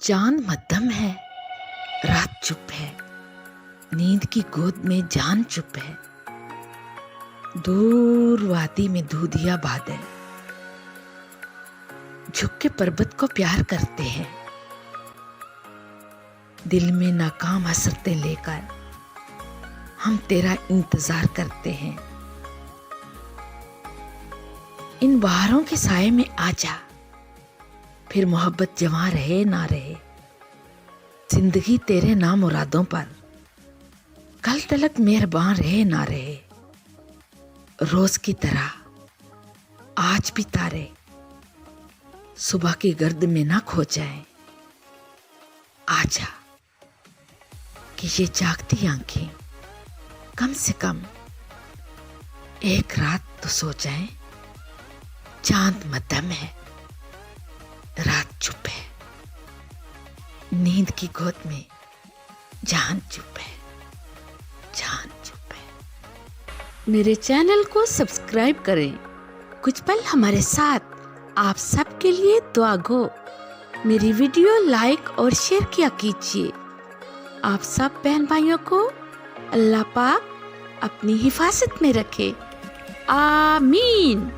चांद मध्यम है, रात चुप है, नींद की गोद में जान चुप है। दूर वादी में दूधिया बादल झुक के पर्वत को प्यार करते हैं। दिल में नाकाम हसरतें लेकर हम तेरा इंतजार करते हैं। इन बहारों के साए में आजा, फिर मोहब्बत जवां रहे ना रहे। जिंदगी तेरे नाम मुरादों पर कल तलक मेहरबान रहे ना रहे। रोज की तरह आज भी तारे सुबह की गर्द में ना खो जाए। आजा कि ये जागती आंखें कम से कम एक रात तो सो जाए। चांद मध्यम है, रात चुप है, नींद की गोद में जान चुप है, जान चुप है। मेरे चैनल को सब्सक्राइब करें। कुछ पल हमारे साथ आप सबके लिए दुआ गो। मेरी वीडियो लाइक और शेयर किया कीजिए। आप सब बहन भाइयों को अल्लाह पाक अपनी हिफाजत में रखे। आमीन।